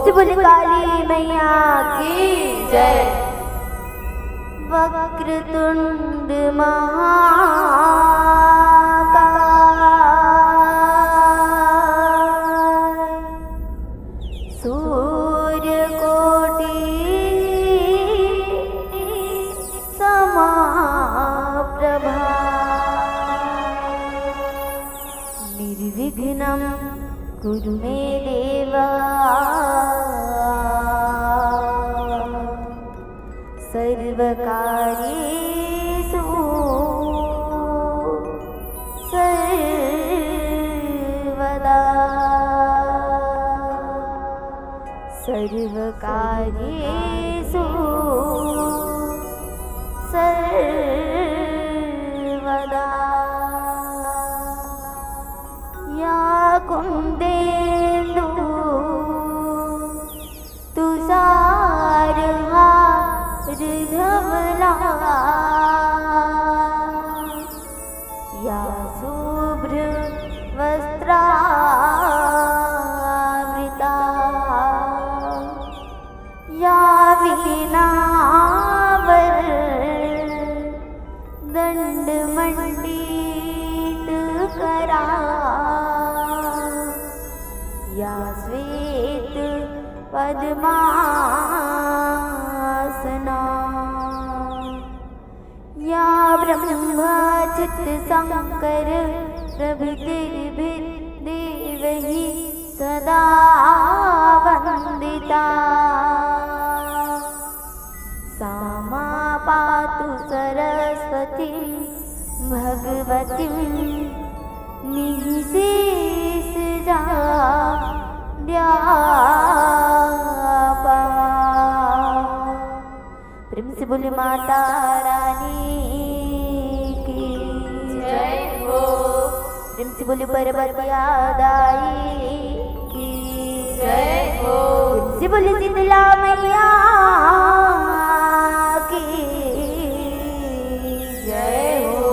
से बोले काली मैया की जय। वक्रतुंड महाकाय सूर्यकोटि समाप्रभा निर्विघ्नं कुरु मे देवा सर्वकार्येषु सर्वदा सर्वकार्येषु सर्वदा या कुन्देन्दु तुषारहारधवला या शुभ्रवस्त्रावृता या वीणावरदण्डमण्डितकरा या श्वेत पद्मासना या ब्रह्मचित्तशङ्कर प्रभृतिर्भिर्देवैः सदा वन्दिता सा मा पातु सरस्वतीं भगवतीं निःशेषजाड्यापा। प्रेम से बोले माता रानी की जय हो। प्रेम से बोले पर्वती दाई की जय हो। प्रेम से बोले शीतला मैया की जय हो।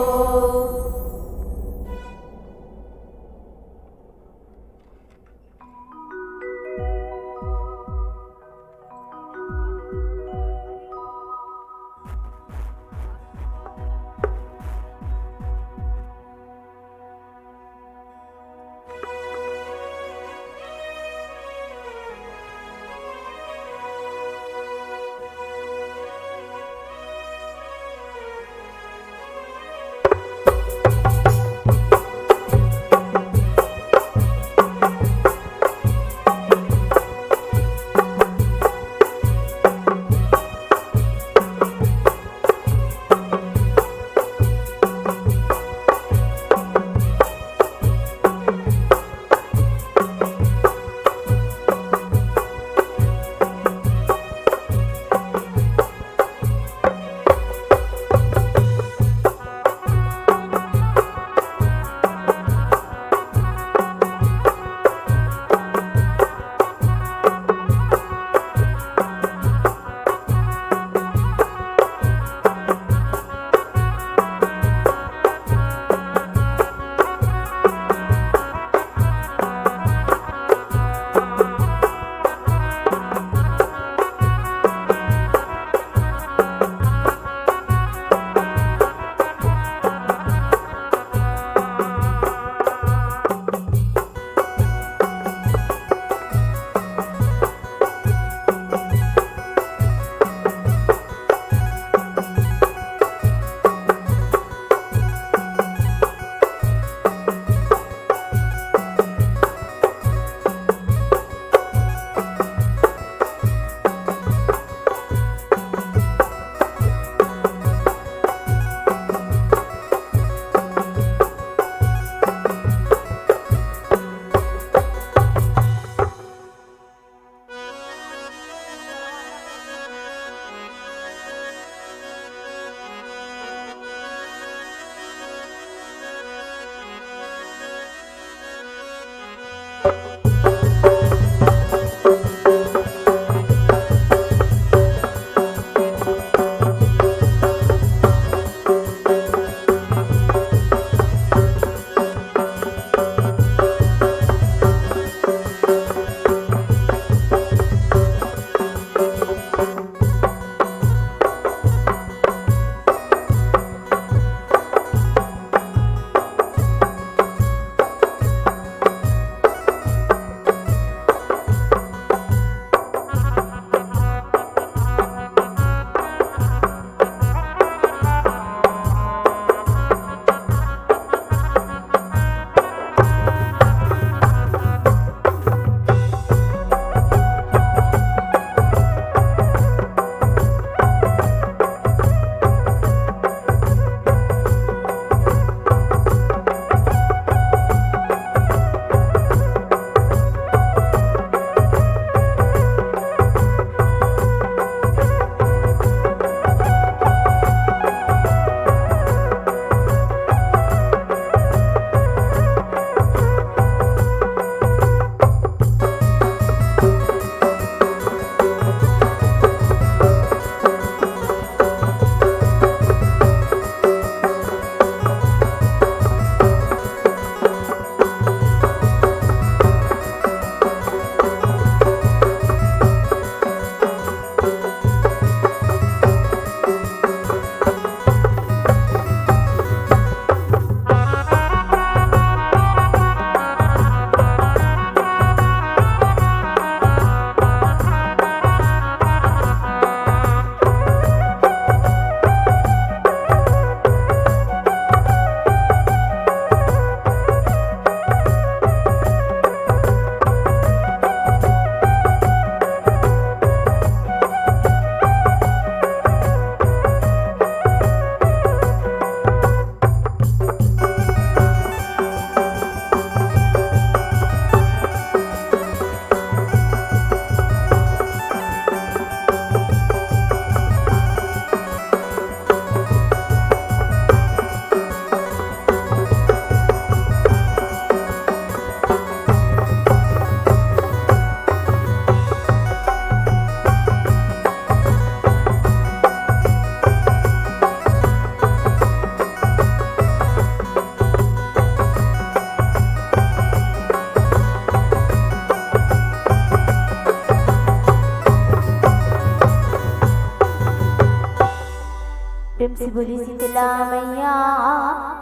प्रेम से बोली शीतला मैया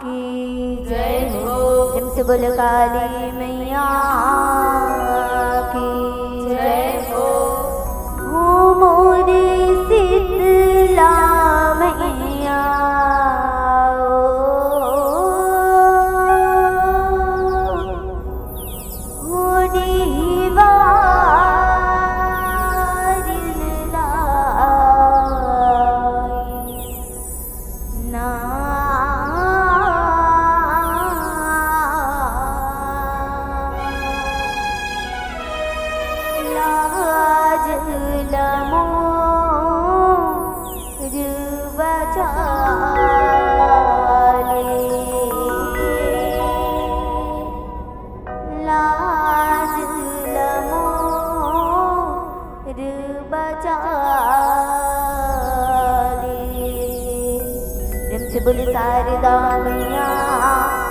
की जय हो। प्रेम से बोले काली मैया की जय हो। मोरे शीतला मैया से बोले शारदा मैया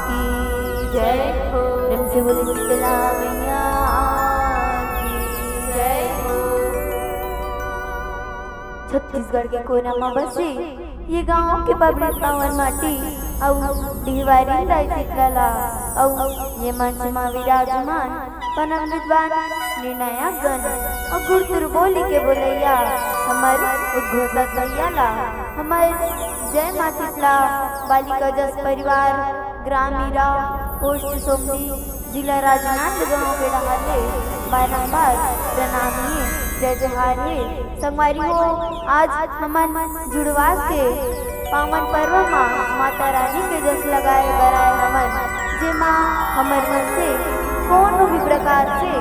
की जय हो। प्रेम से बोले शीतला मैया की जय हो। छत्तीसगढ़ के कोना में बसे ये गांव के बबरी पावन माटी डिहवारी राय शीतला ये मंच में विराजमान परम विद्वान निर्णायक गण और गुरुतुर बोली के बोलैया हमार उद्घोषक गैयाला हमार जय माँ शीतला बालिका जस परिवार ग्राम मीरा पोस्ट सोमनी जिला राजनांदगांव के रहले बारंबार प्रणामी जय जोहार है। संगवारी हो आज हमन जुड़वास के पावन पर्व में माता रानी के जस लगाए बराए हमन जेमा हमर मन से कोनो भी प्रकार से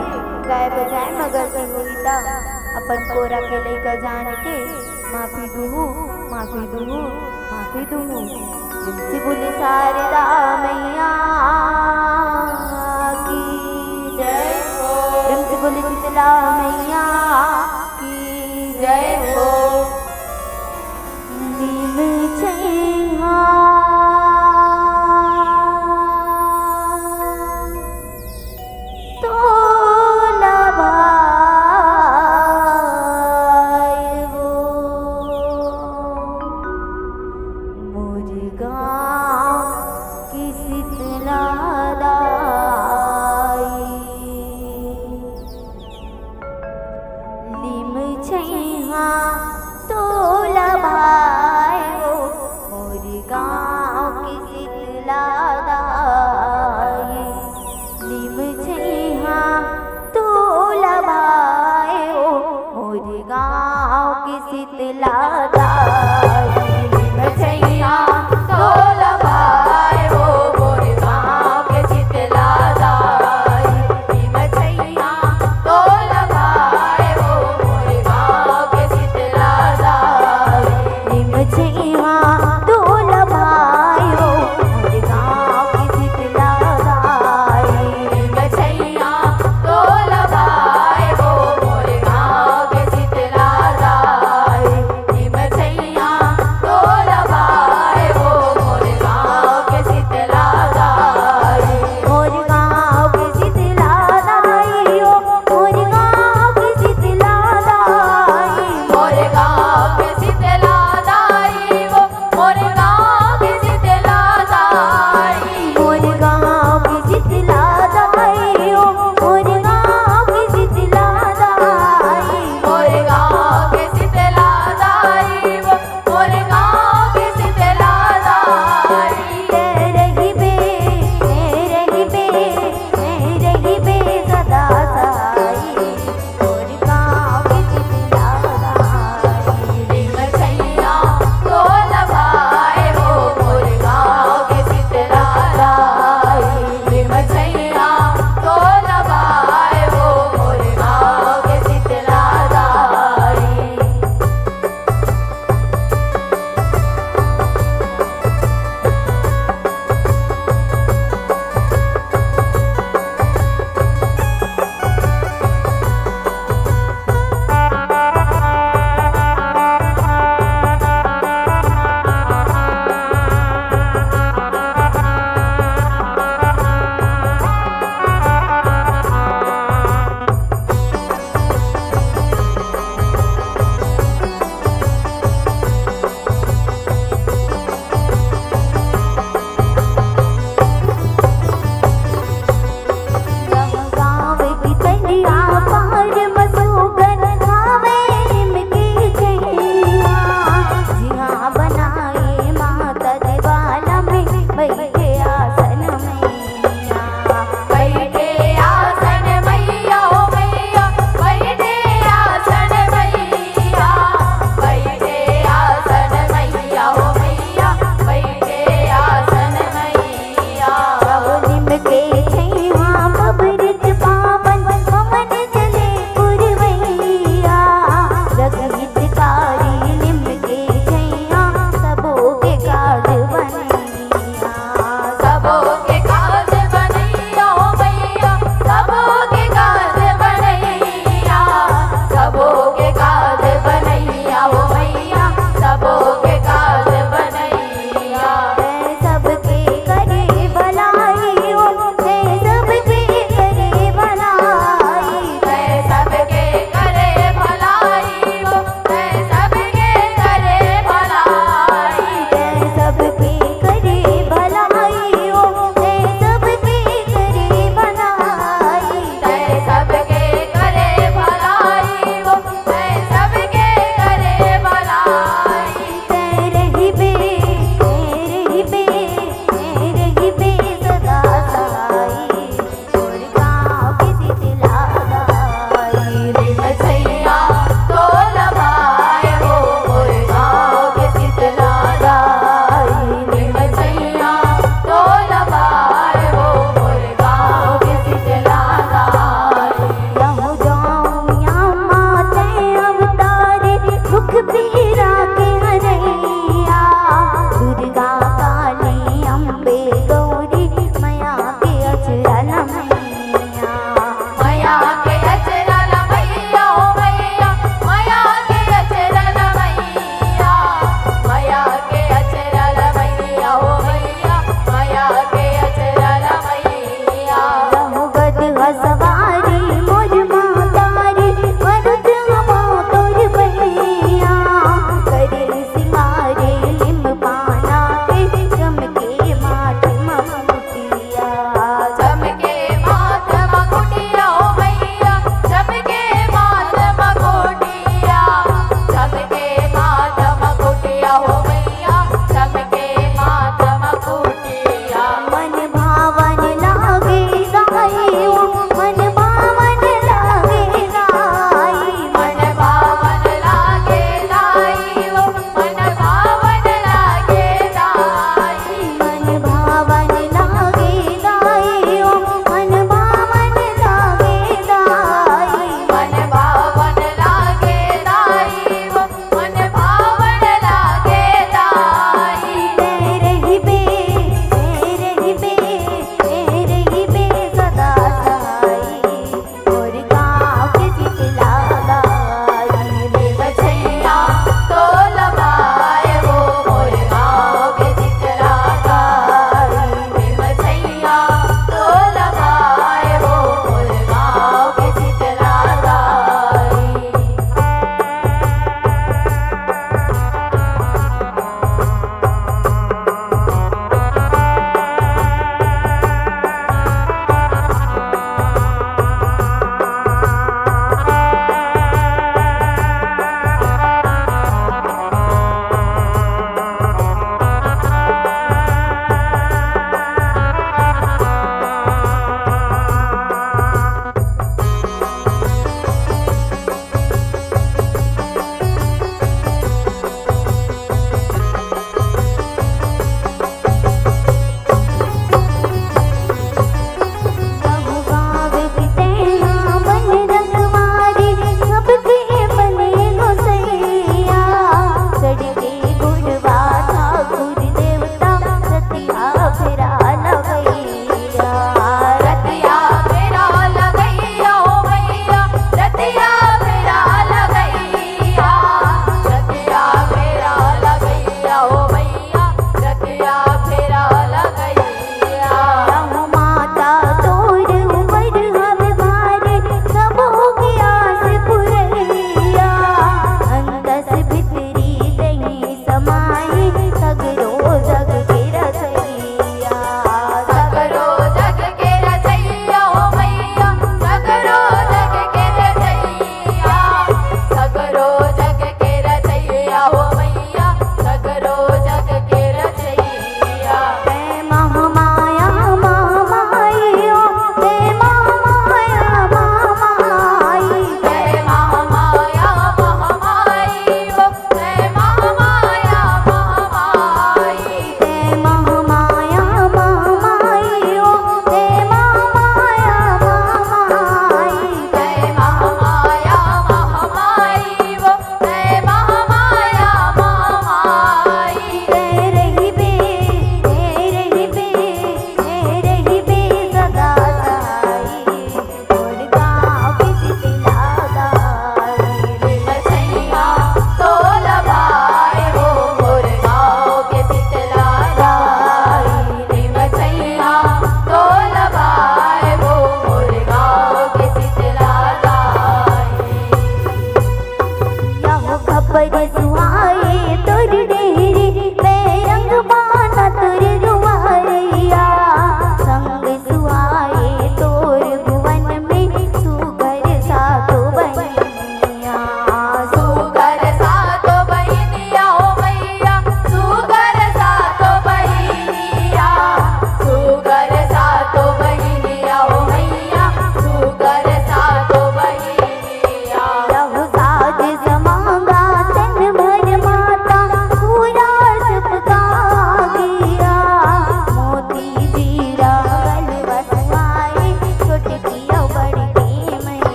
गाय बजाए मगर की होता अपन कोरा के लेकर जान के माफी दूहू माफी दूहू माफी दूहू। जिनसे बोले शारदा मैया की जय हो। जिनसे बोले शीतला मैया की जय हो। नीम छैया Bye.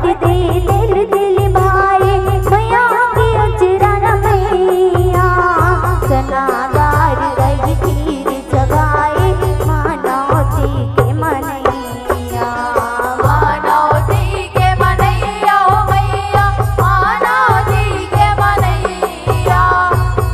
बट दे दिल दिल भाई मैया की अचरा न मैया चनादार दही खीर जगाए मानवती के मनैया मानवती के मनैया हो मैया मानवती के मनैया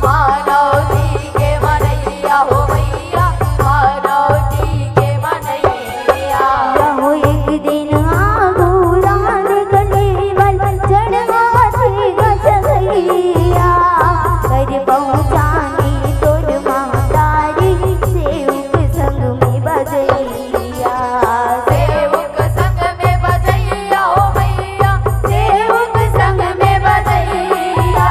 मानवती के मनैया हो मैया मानवती के मनैया रहो एक दिन आगुरान गलेवल चढ़वा थे गजगैया कर पहुँचाने तोर महतारी सेवक संग में बजैया सेवक संग में बजैया हो मैया सेवक संग में बजैया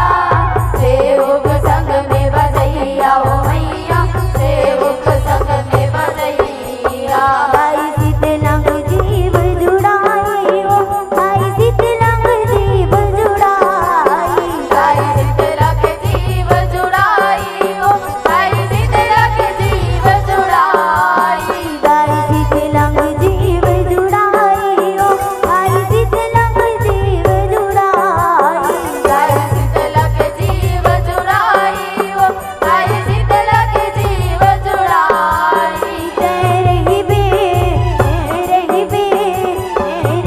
सेवक संग में बजैया हो मैया सेवक संग में बजैया भाई शीतलंग जीव जुड़ाई हो भाई शीतलंग जीव जुड़ाई भाई शीतला के जीव जुड़ाई हो भाई शीतला के जीव जुड़ाई भाई शीतलंग जीव जुड़ाई हो भाई शीतलंग जीव जुड़ाई भाई शीतला के जीव जुड़ाई हो भाई शीतला के जीव जुड़ाई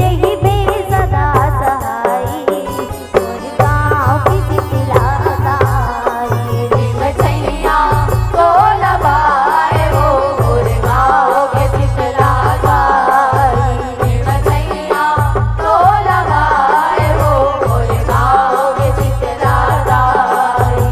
रही बे सदा सहाई तोर गाँव की शीतला गाई मछैया तो लबाए हो मोर गाँव के शीतला गाई मछैया तो लबाए हो मोर गाँव के शीतला गाई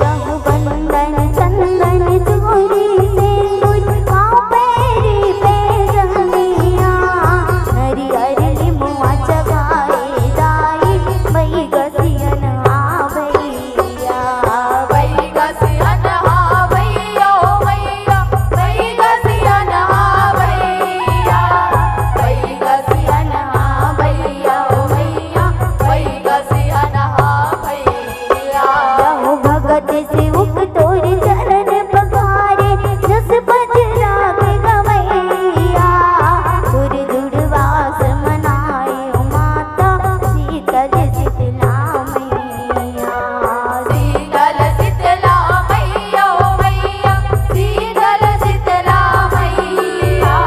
यहु बंदन चंदन चोरी सिंदूर पाँव पैरी पे जंगिया नरियर निमुआ चगाए दाई बई गसियन भैया वही गसियन हा भैया हो मैया वही गसियन हा भैया वही गसियन हा भैया हो मैया वही गसियन हा भैया यहु भगत से उक तोर चरण पखारे जस बजरा के गवैया तुर जुड़वास मनाए माता शीतल शीतला मैया शीतल शीतला मैया हो मैया शीतल शीतला मैया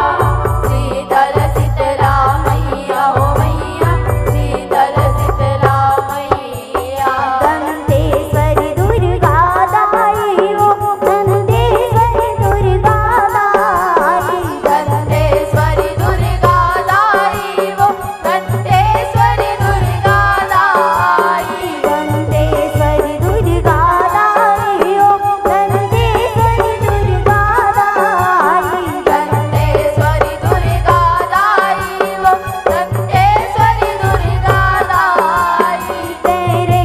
शीतल शीतला मैया हो मैया शीतल शीतला मैया दंतेश्वरी दुर्गा दाई हो दंतेश्वरी दुर्गा दाई दंतेश्वरी दुर्गा दाई वो दंतेश्वरी दुर्गा दाई दंतेश्वरी दुर्गा दाई हो दंतेश्वरी दुर्गा दाई दंतेश्वरी दुर्गा दाई वो दंतेश्वरी दुर्गा दाई तेरे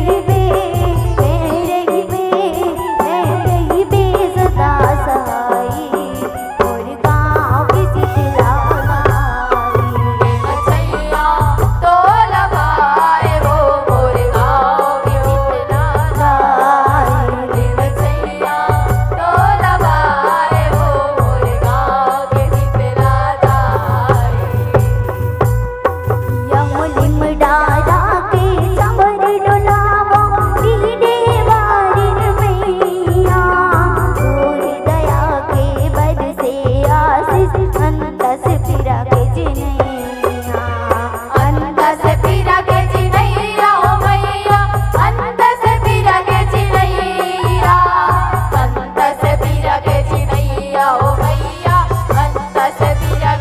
ही बे सदा सहाई और गाँव की शीतला गाई मछैया तो लबाए हो मोर गाँव के शीतला गाई मछैया तो लबाए हो मोर गाँव के शीतला गाई यमुलिम डारा के समर डोलावो दीने वारिन मैया तोर दया के बरसे आशीष अंतस फिरा के जिनैया अंत से फिरा के चिनैया हो मैया अंत से फिरा के चिनैया अंत से फिरा के चिनैया हो मैया अंत से फिरा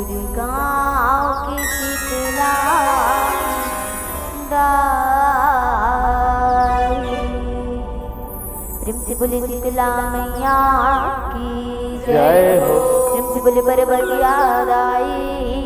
मेरे गाँव की शीतला दाई। प्रेम से बोले शीतला मैया की जय हो। प्रेम से बोले पर्वतिया दाई